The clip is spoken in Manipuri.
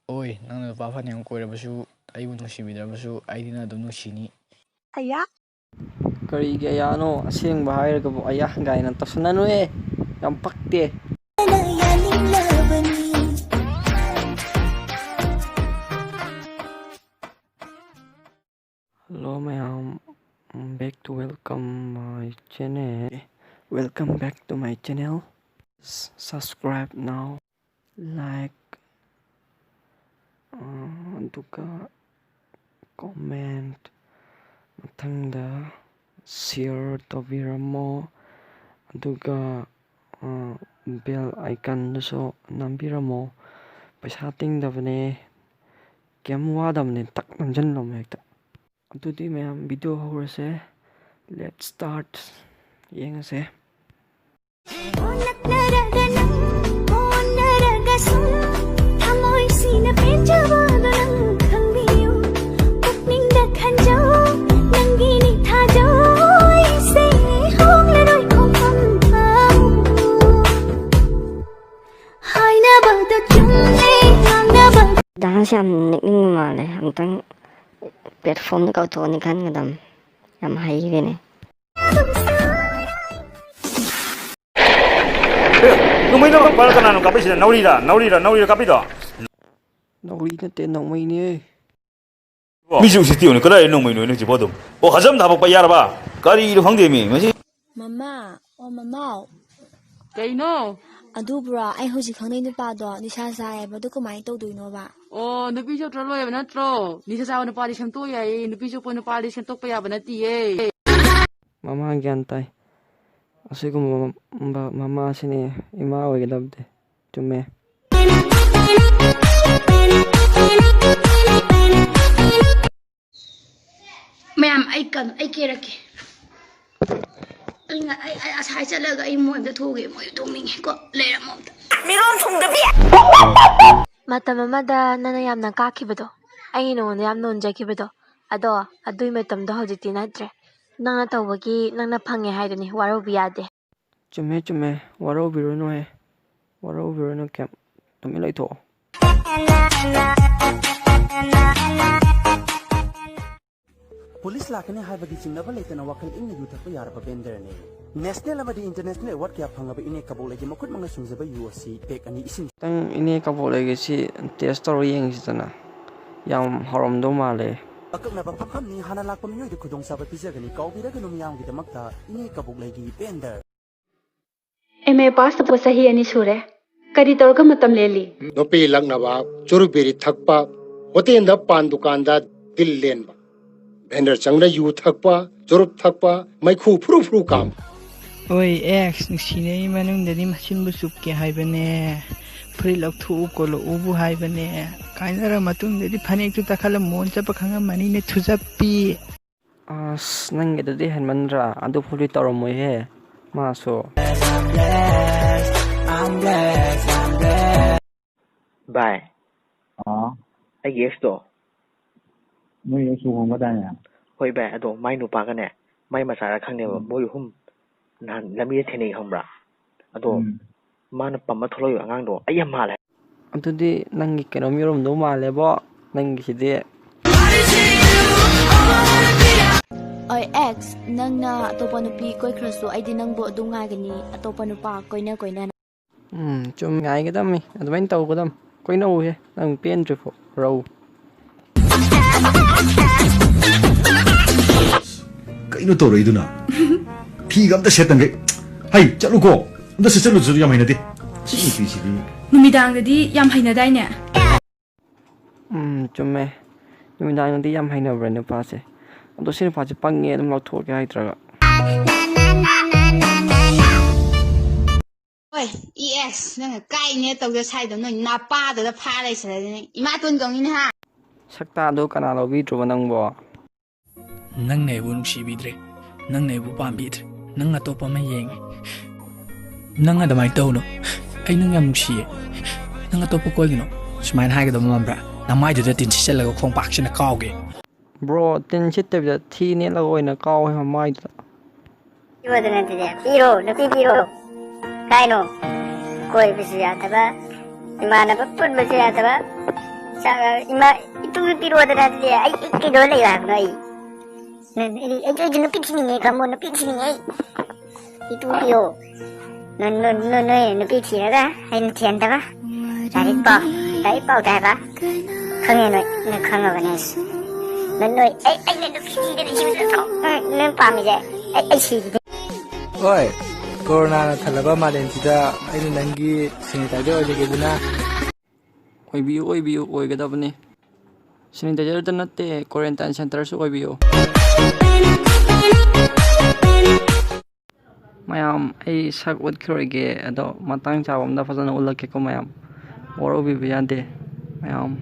Oi, nang nupa fan yang koirabasu, ayu nusibidrabasu, aidi na dum nusini. Aya? Karigi ayano, asing bahayar ka po ayah gaya ng tasanan eh. Yang pakte. Hello mayam, back to welcome my channel. Welcome back to my channel. Subscribe now, like, aduga comment, matangda share tobiramo, aduga bell icon so nambiramo. Paisa tingdabane, kaya wadamne tak namjan lam hekta. Adudi mayam video horse. Let's start. Yengase. Dahil siya naging mali, ang platform na kautuan ni kan ngadam, yang mahal gini. Numay na para ka na kapay sila naurira kapay do. Naurira te numay ni. 미중 시티오는 그래 numay no nung 지보도. 오 가점 다 먹바 야라 봐. 까리 이로 황대미 뭐지? Mama, mama. Kaino? Adubra, ay hoji khangnei nupa do ni sa sa ai ba du kamai tawdoino ba? Oh, nupi jo trolo ya natro. Ni sa na pari sam to ya nupi jo pon pari sam tok pa ya banati ye. Mama gyantai. Asigo mama sini ima oigdabde. Tume. Ma'am, I care. I aside a leg, I more the two game, you do me got later month. Matam amada nanayam na kakibado. Ay no yam non jakibado. Ado, aduy metam do hojiti nadre. Nang natawagi nang napangi haidani waro biyade. Chume, waro biruno he. Waro biruno kem. Tumilay to. Police lakane haibagi chingnaba leitana wakal ingna yuthakpa yaraba bender ne national amadi international award kya phangaba ine kabol legi makut manga sungjaba USC pek ani isin Tang ini kabol legi si test story yang sitana. Yang haram do male. akakna ba phakam ni hana lakpa miyoi de khudong saba pijagani kaubira ga numyam gi damakta ine kabol legi bender MA pass to sahi ani sure. Kari torga matam leli. Nopi lagnaba churubiri thakpa hoten da pan dukanda dil lenba Bender changna yu thakpa chorup thakpa maikhu furu kam Oi ex nusinei manungdani machinbu supke haibane free lokhthu ko lo ubu haibane kainara matungdadi phanek tu takhala mon chapa khanga mani ne thujappi As nangedadi hanmanra adu phuli toromoy he. Maso. I'm blessed Bye. I guess to. Moi su hong ba da ya. Hoi ba ado mai nu pa ka ne. Mai ma sa ra khang ne ba moi hum nan lami thene khambra. Ado mana pamma tholo yo angang do ayam ma le. Adudi nangi keno mirom do male bo nangi sidi. Oi ex, nang na atopa nupi koi kraso ay di nang bo du nga gani atopa nupa koina. Chum ngai gadam mi. Adwain taw gadam. Koi na he. Nang pen trifo. Row. Kaino toro iduna. Tigam da setan ge. Hai, chalu ko. Unda se chalu zuri yamai na de. Chi pi chi bi. Numidang dadi yam haina dai ne. Chume. Numidang di yam haina brand pa se. Ando sin pa chi pange dum lok thok ge hai traga. Oi, yes, nang kai ne taw da sai da no na pa da pha lai sa ni. Ima tun gong ni ha. Sakta do kana lo bi tro nang bo. Nang ne bu nusibidre, nang ne bu pambidre, nang atopa ma yeng. Nang adamai tawno, ay nang yam nusiye. Nang atopa ko gino, sumain hai ga mambra. Namai da tin sisel ga khong pak sina kauge. Bro, tin sitte da thi ne la oi na kau he mai da. Iwa da nanti dia, piro, napi piro. Kaino, koi bisi ya taba, imana ba pun bisi ya taba. Ima itu piro ada dia ai kido le ya ngai itu nupi sini ngai kamu nupi sini ngai itu piro nupi sini dah ai nupian dah dari pau dah ba khang noi khang ba ne noi ai nupi sini dari sini tu noi pami je ai si oi corona na thalaba malen sida ai nangi sanitizer oje duna ꯑꯣꯏꯕꯤꯌꯨ ꯑꯣꯏꯒꯗꯕꯅꯤ ꯁꯦꯅꯤꯇꯥꯏꯖꯔꯗ ꯅꯠꯇꯦ ꯀ꯭ꯋꯥꯔꯦꯟꯇꯥꯏꯟ ꯁꯦꯟꯇꯔꯁꯨ ꯑꯣꯏꯕꯤꯌꯨ ꯃꯌꯥꯝ ꯑꯩ ꯁꯛ ꯎꯠꯈꯤꯔꯣꯏꯒꯦ ꯑꯗꯣ ꯃꯇꯥꯡ ꯆꯥꯕ ꯑꯝꯗ ꯐꯖꯅ ꯎꯠꯂꯛꯀꯦꯀꯣ ꯃꯌꯥꯝ ꯋꯥꯔꯧꯕꯤꯕ ꯌꯥꯗꯦ ꯃꯌꯥꯝ